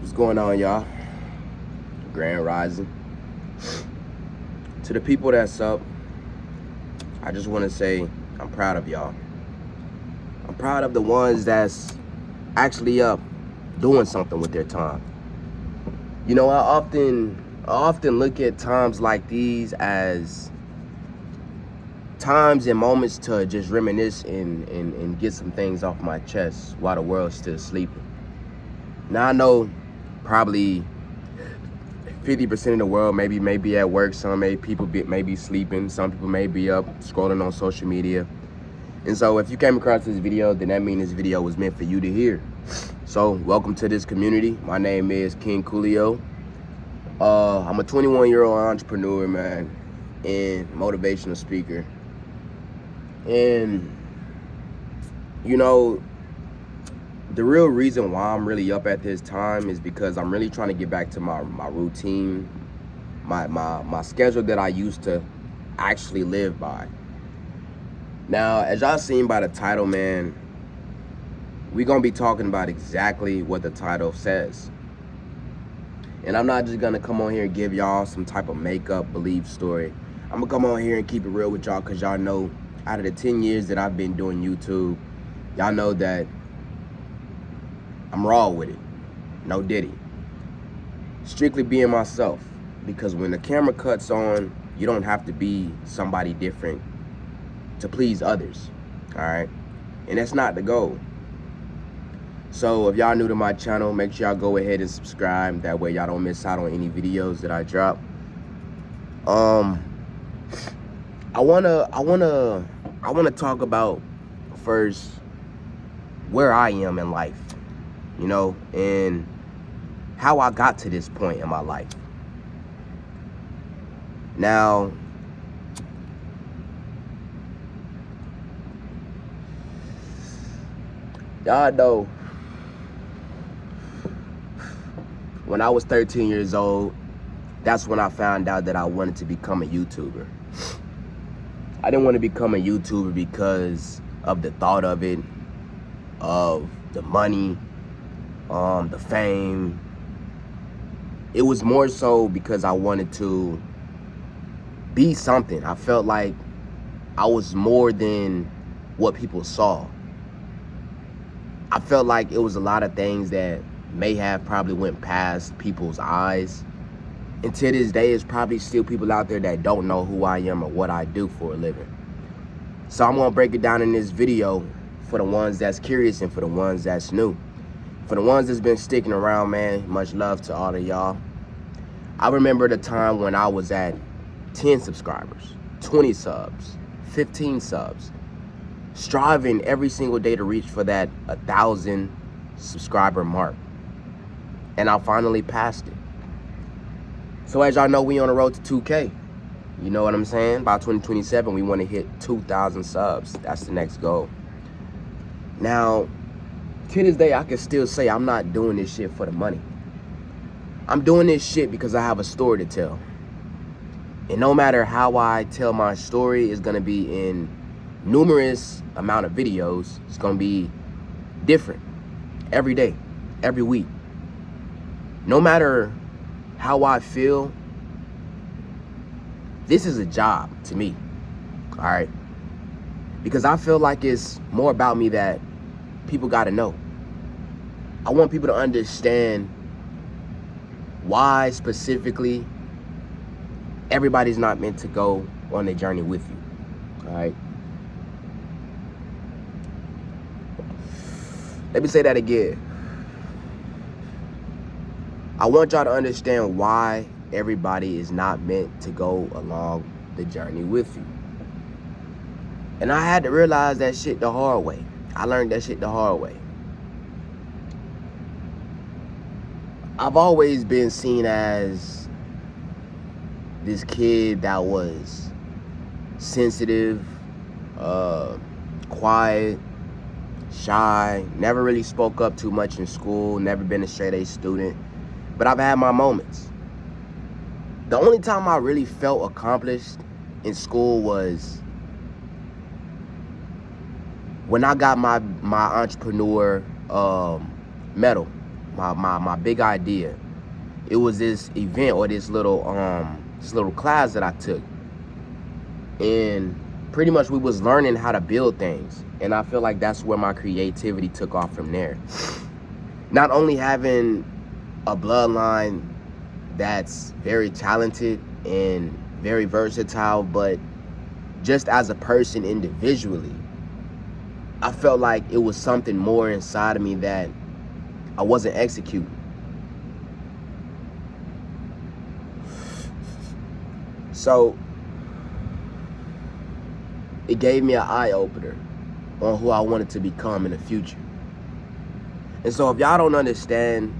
What's going on, y'all? Grand Rising. To the people that's up, I just want to say I'm proud of y'all. I'm proud of the ones that's actually up doing something with their time. You know, I often look at times like these as times and moments to just reminisce and get some things off my chest while the world's still sleeping. Now I know probably 50% of the world may be at work. Some people may be sleeping. Some people may be up scrolling on social media. And so if you came across this video, then that means this video was meant for you to hear. So welcome to this community. My name is King Coolio. I'm a 21-year-old entrepreneur, man, and motivational speaker. And you know, the real reason why I'm really up at this time is because I'm really trying to get back to my routine, my schedule that I used to actually live by. Now, as y'all seen by the title, man, we're going to be talking about exactly what the title says. And I'm not just going to come on here and give y'all some type of make-up belief story. I'm going to come on here and keep it real with y'all because y'all know out of the 10 years that I've been doing YouTube, y'all know that I'm raw with it. No diddy. Strictly being myself. Because when the camera cuts on, you don't have to be somebody different to please others. Alright? And that's not the goal. So if y'all new to my channel, make sure y'all go ahead and subscribe. That way y'all don't miss out on any videos that I drop. I wanna talk about first where I am in life. You know, and how I got to this point in my life. Now, y'all know, when I was 13 years old, that's when I found out that I wanted to become a YouTuber. I didn't want to become a YouTuber because of the thought of it, of the money, the fame. It was more so because I wanted to be something. I felt like I was more than what people saw. I felt like it was a lot of things that may have probably went past people's eyes. And to this day, there's probably still people out there that don't know who I am or what I do for a living. So I'm gonna break it down in this video for the ones that's curious and for the ones that's new. For the ones that's been sticking around, man, much love to all of y'all. I remember the time when I was at 10 subscribers, 20 subs, 15 subs, striving every single day to reach for that 1,000 subscriber mark. And I finally passed it. So as y'all know, we on the road to 2K. You know what I'm saying? By 2027, we want to hit 2,000 subs. That's the next goal. Now, to this day, I can still say I'm not doing this shit for the money. I'm doing this shit because I have a story to tell. And no matter how I tell my story, it's going to be in numerous amount of videos. It's going to be different every day, every week. No matter how I feel, this is a job to me. All right? Because I feel like it's more about me that people got to know. I want people to understand why specifically everybody's not meant to go on a journey with you. All right? Let me say that again. I want y'all to understand why everybody is not meant to go along the journey with you. And I had to realize that shit the hard way. I learned that shit the hard way. I've always been seen as this kid that was sensitive, quiet, shy, never really spoke up too much in school, never been a straight A student, but I've had my moments. The only time I really felt accomplished in school was when I got my entrepreneur medal. my big idea. It was this event or this little class that I took. And pretty much we was learning how to build things. And I feel like that's where my creativity took off from there. Not only having a bloodline that's very talented and very versatile, but just as a person individually, I felt like it was something more inside of me that I wasn't executing. So it gave me an eye-opener on who I wanted to become in the future. And so if y'all don't understand,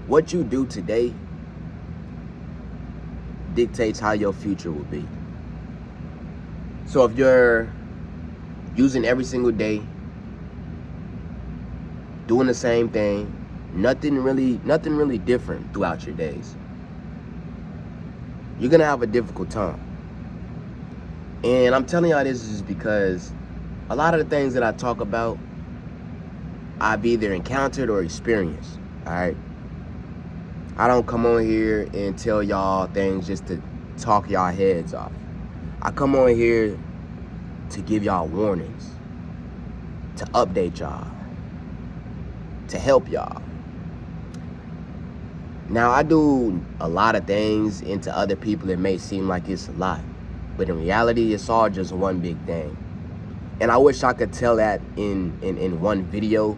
what you do today dictates how your future will be. So if you're using every single day, doing the same thing, nothing really different throughout your days, you're gonna have a difficult time. And I'm telling y'all this is because a lot of the things that I talk about, I've either encountered or experienced, all right? I don't come on here and tell y'all things just to talk y'all heads off. I come on here to give y'all warnings, to update y'all, to help y'all. Now, I do a lot of things, and to other people it may seem like it's a lot, but in reality, it's all just one big thing. And I wish I could tell that in one video,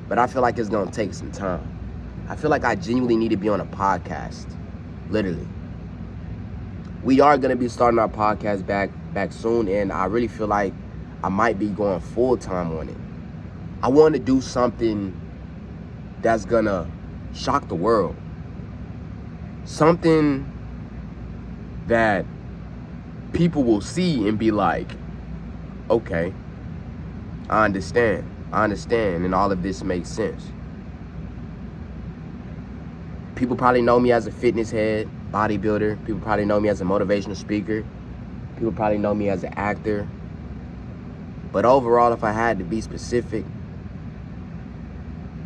but I feel like it's gonna take some time. I feel like I genuinely need to be on a podcast, literally. We are gonna be starting our podcast back soon, and I really feel like I might be going full time on it. I want to do something that's gonna shock the world. Something that people will see and be like, okay, I understand, and all of this makes sense. People probably know me as a fitness head, bodybuilder. People probably know me as a motivational speaker. People probably know me as an actor. But overall, if I had to be specific,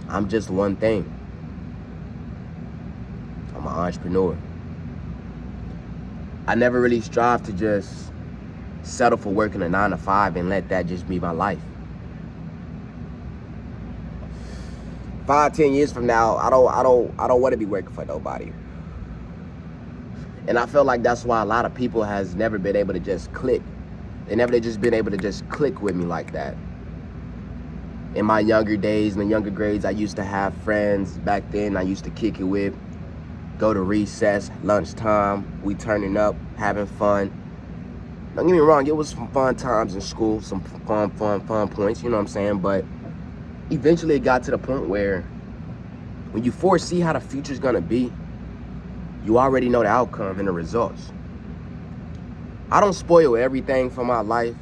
I'm just one thing. I'm an entrepreneur. I never really strive to just settle for working a 9-to-5 and let that just be my life. 5-10 years from now, I don't want to be working for nobody. And I feel like that's why a lot of people has never been able to just click. They never just been able to just click with me like that. In my younger days, in the younger grades, I used to have friends back then I used to kick it with. Go to recess, lunchtime, we turning up, having fun. Don't get me wrong, it was some fun times in school, some fun points, you know what I'm saying? But eventually it got to the point where when you foresee how the future's gonna be, you already know the outcome and the results. I don't spoil everything for my life.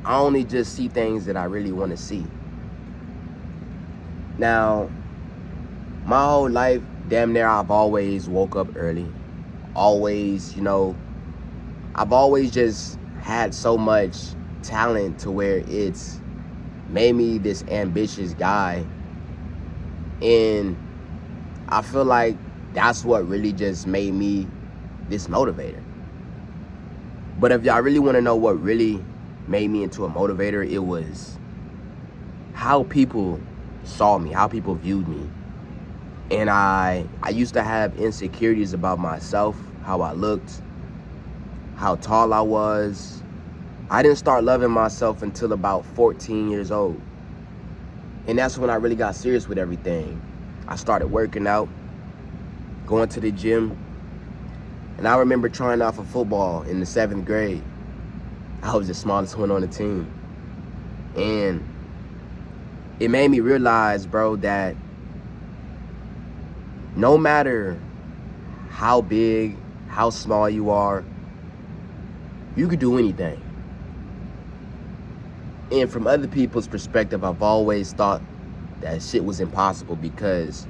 I only just see things that I really want to see. Now, my whole life, damn near, I've always woke up early. Always, I've always just had so much talent to where it's made me this ambitious guy. And I feel like that's what really just made me this motivator. But if y'all really want to know what really made me into a motivator, it was how people saw me, how people viewed me. And I used to have insecurities about myself, how I looked, how tall I was. I didn't start loving myself until about 14 years old. And that's when I really got serious with everything. I started working out, going to the gym. And I remember trying out for football in the 7th grade. I was the smallest one on the team. And it made me realize, bro, that no matter how big, how small you are, you could do anything. And from other people's perspective, I've always thought that shit was impossible because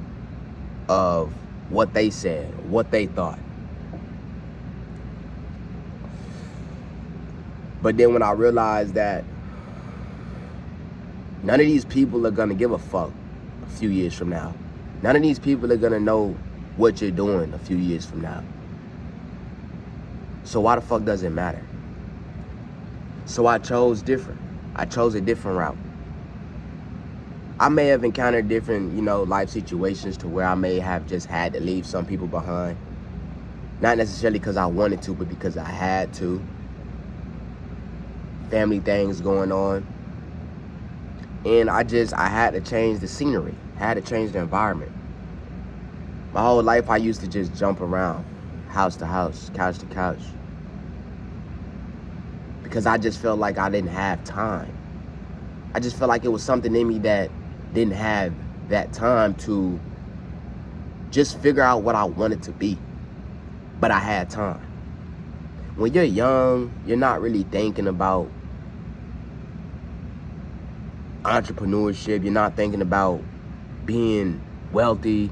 of what they said, what they thought. But then when I realized that none of these people are gonna give a fuck a few years from now. None of these people are gonna know what you're doing a few years from now. So why the fuck does it matter? So I chose different. I chose a different route. I may have encountered different, life situations to where I may have just had to leave some people behind. Not necessarily because I wanted to, but because I had to. Family things going on. And I had to change the scenery. I had to change the environment. My whole life I used to just jump around, house to house, couch to couch. Because I just felt like I didn't have time. I just felt like it was something in me that didn't have that time to just figure out what I wanted to be. But I had time. When you're young, you're not really thinking about entrepreneurship. You're not thinking about being wealthy.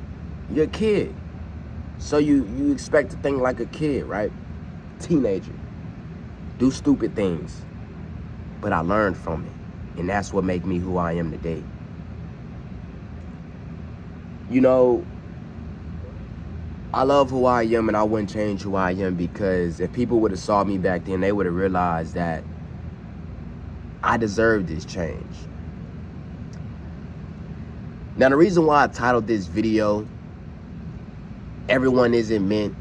You're a kid. So you expect to think like a kid, right? Teenager. Do stupid things. But I learned from it. And that's what made me who I am today. I love who I am, and I wouldn't change who I am, because if people would have saw me back then, they would have realized that I deserve this change. Now, the reason why I titled this video, Everyone Isn't Meant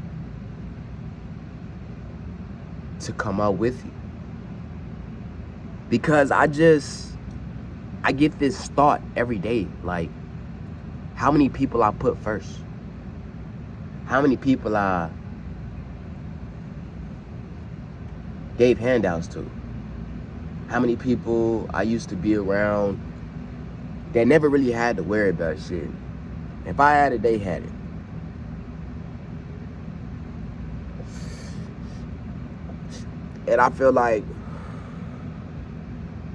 to Come Up With You, because I get this thought every day, like, how many people I put first? How many people I gave handouts to? How many people I used to be around that never really had to worry about shit? If I had it, they had it. And I feel like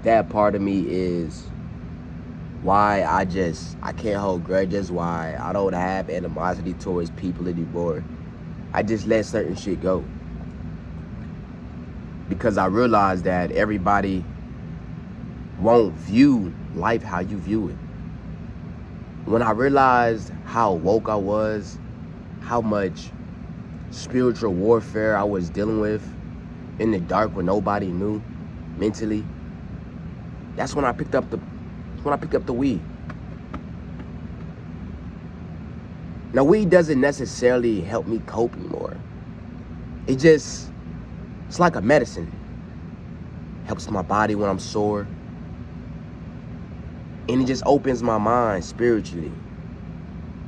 that part of me is why I can't hold grudges, why I don't have animosity towards people anymore. I just let certain shit go. Because I realized that everybody won't view life how you view it. When I realized how woke I was, how much spiritual warfare I was dealing with in the dark when nobody knew, mentally, that's when I picked up the weed. Now, weed doesn't necessarily help me cope anymore. It's like a medicine. Helps my body when I'm sore. And it just opens my mind spiritually.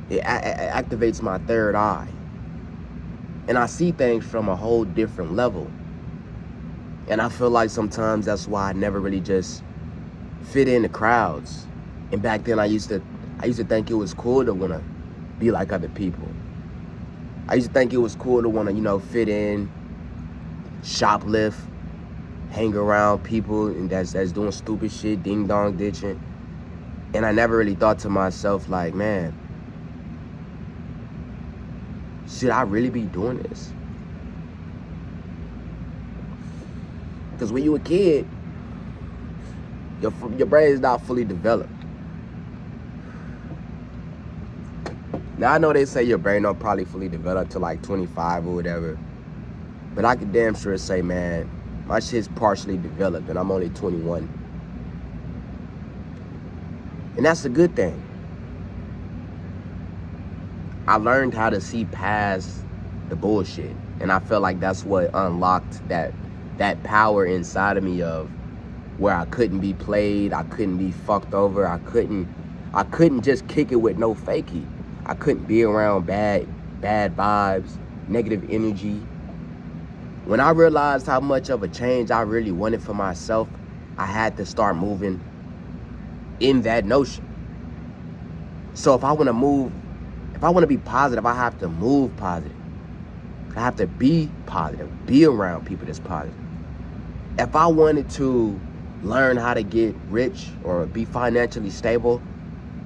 It activates my third eye. And I see things from a whole different level. And I feel like sometimes that's why I never really just fit in the crowds. And back then I used to think it was cool to want to be like other people. I used to think it was cool to want to, fit in, shoplift, hang around people and that's doing stupid shit, ding dong ditching. And I never really thought to myself, like, man, should I really be doing this? Because when you're a kid, your brain is not fully developed. Now, I know they say your brain don't probably fully develop to like 25 or whatever. But I can damn sure say, man, my shit's partially developed and I'm only 21. And that's a good thing. I learned how to see past the bullshit. And I felt like that's what unlocked that power inside of me of where I couldn't be played, I couldn't be fucked over, I couldn't just kick it with no fakie. I couldn't be around bad vibes, negative energy. When I realized how much of a change I really wanted for myself, I had to start moving in that notion. So if I want to be positive, I have to move positive. I have to be positive, be around people that's positive. If I wanted to learn how to get rich or be financially stable,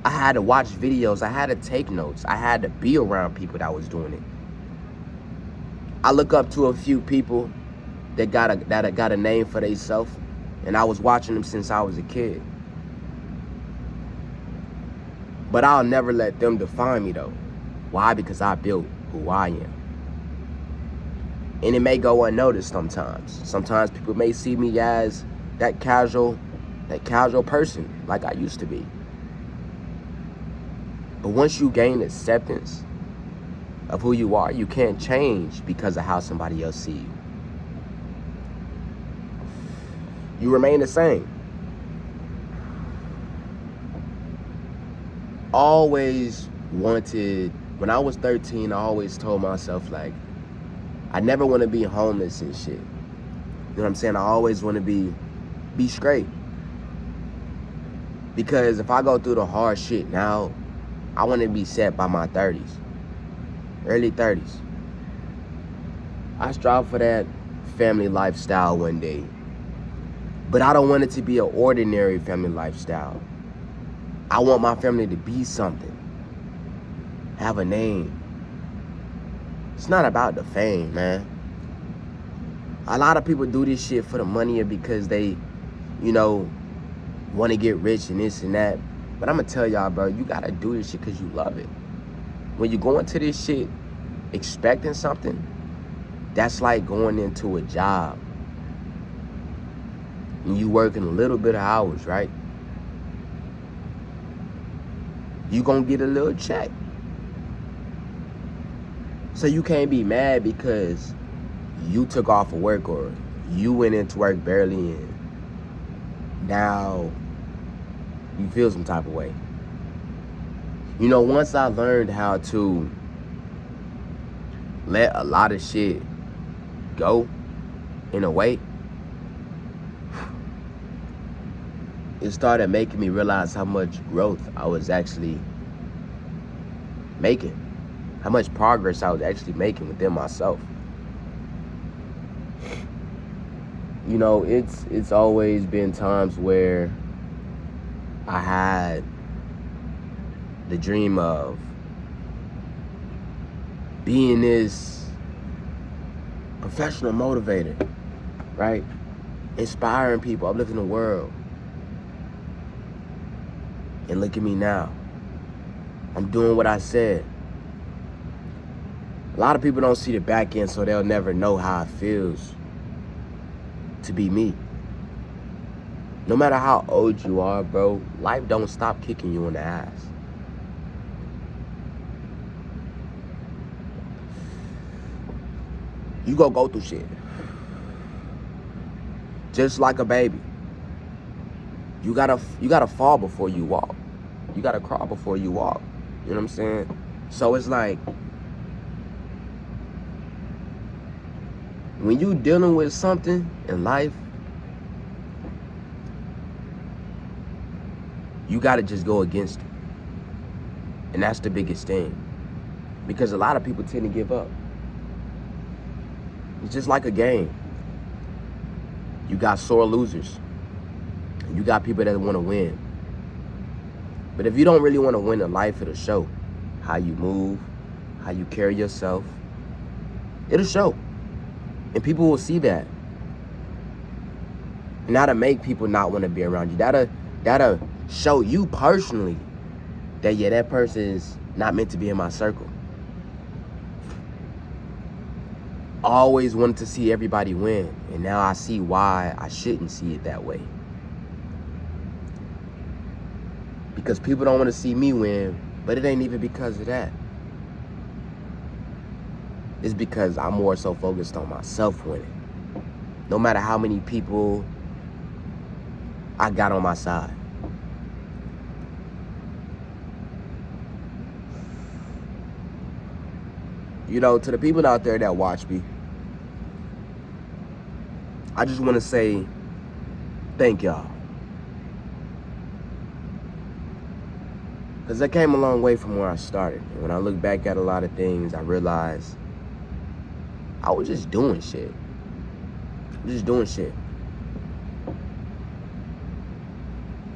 I had to watch videos, I had to take notes, I had to be around people that was doing it. I look up to a few people that got a name for themselves, and I was watching them since I was a kid. But I'll never let them define me though. Why? Because I built who I am. And it may go unnoticed sometimes. Sometimes people may see me as that casual person like I used to be. But once you gain acceptance of who you are, you can't change because of how somebody else sees you. You remain the same. Always wanted, when I was 13, I always told myself, like, I never want to be homeless and shit. You know what I'm saying? I always want to be straight. Because if I go through the hard shit now, I want to be set by my 30s. Early 30s. I strive for that family lifestyle one day. But I don't want it to be an ordinary family lifestyle. I want my family to be something. Have a name. It's not about the fame, man. A lot of people do this shit for the money or because they, want to get rich and this and that. But I'm going to tell y'all, bro, you got to do this shit because you love it. When you go into this shit expecting something, that's like going into a job. And you working a little bit of hours, right? You going to get a little check. So you can't be mad because you took off of work or you went into work barely and now you feel some type of way. Once I learned how to let a lot of shit go in a way, it started making me realize how much growth I was actually making. How much progress I was actually making within myself. It's always been times where I had the dream of being this professional motivator, right? Inspiring people, uplifting the world. And look at me now. I'm doing what I said. A lot of people don't see the back end, so they'll never know how it feels to be me. No matter how old you are, bro, life don't stop kicking you in the ass. You go through shit. Just like a baby. You gotta fall before you walk. You gotta crawl before you walk. You know what I'm saying? So it's like, when you dealing with something in life, you gotta just go against it. And that's the biggest thing. Because a lot of people tend to give up. It's just like a game. You got sore losers. You got people that want to win. But if you don't really want to win in life, it'll show. How you move, how you carry yourself. It'll show. And people will see that. And that'll make people not want to be around you. That'll show you personally that, yeah, that person is not meant to be in my circle. I always wanted to see everybody win. And now I see why I shouldn't see it that way. Because people don't want to see me win, but it ain't even because of that. It's because I'm more so focused on myself winning. No matter how many people I got on my side. To the people out there that watch me, I just want to say thank y'all. Because I came a long way from where I started. And when I look back at a lot of things, I realized I was just doing shit.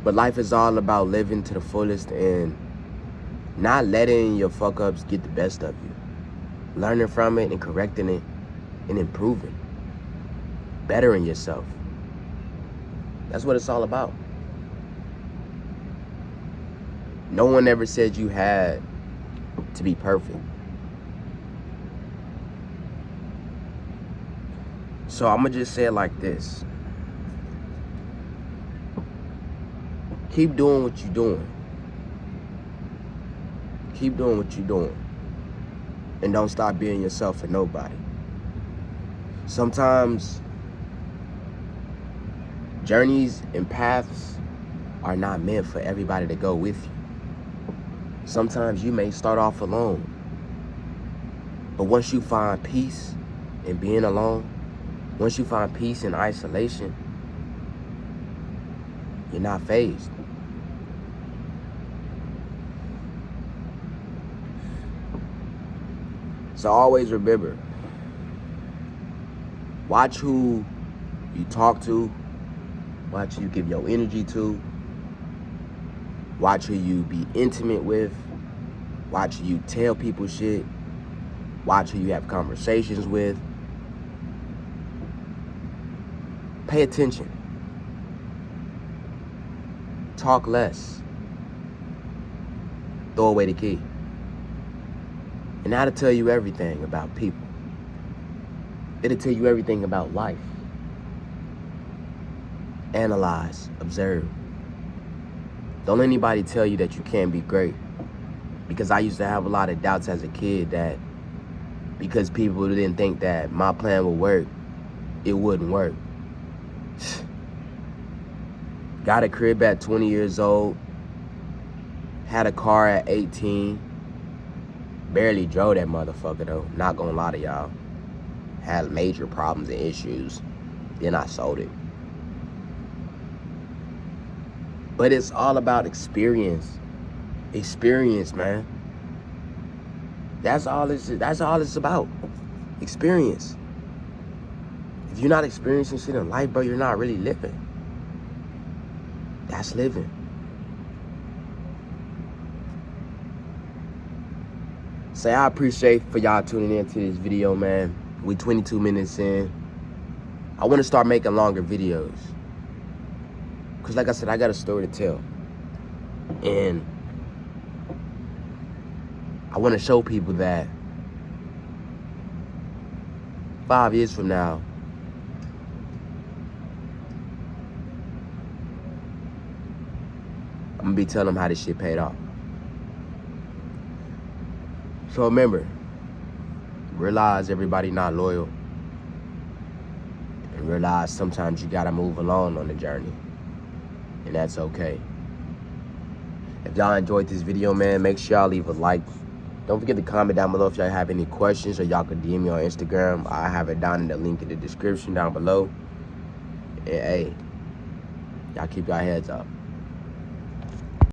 But life is all about living to the fullest and not letting your fuck-ups get the best of you. Learning from it and correcting it and improving. Bettering yourself. That's what it's all about. No one ever said you had to be perfect. So I'm gonna just say it like this. Keep doing what you're doing. Keep doing what you're doing. And don't stop being yourself for nobody. Sometimes journeys and paths are not meant for everybody to go with you. Sometimes you may start off alone. But once you find peace in being alone, once you find peace in isolation, you're not fazed. So always remember, watch who you talk to, watch who you give your energy to, watch who you be intimate with, watch who you tell people shit, watch who you have conversations with. Pay attention. Talk less. Throw away the key. And that'll tell you everything about people. It'll tell you everything about life. Analyze, observe. Don't let anybody tell you that you can't be great. Because I used to have a lot of doubts as a kid that because people didn't think that my plan would work, it wouldn't work. Got a crib at 20 years old. Had a car at 18. Barely drove that motherfucker though. Not gonna lie to y'all. Had major problems and issues. Then I sold it. But it's all about experience. Experience, man. That's all it's about. Experience. If you're not experiencing shit in life, bro, you're not really living. That's living. Say, I appreciate for y'all tuning in to this video, man. We 22 minutes in. I want to start making longer videos. Because like I said, I got a story to tell. And I want to show people that 5 years from now, I'm going to be telling them how this shit paid off. So remember, realize everybody not loyal. And realize sometimes you gotta move along on the journey. And that's okay. If y'all enjoyed this video, man, make sure y'all leave a like. Don't forget to comment down below if y'all have any questions, or y'all can DM me on Instagram. I have it down in the link in the description down below. And hey, y'all keep your heads up.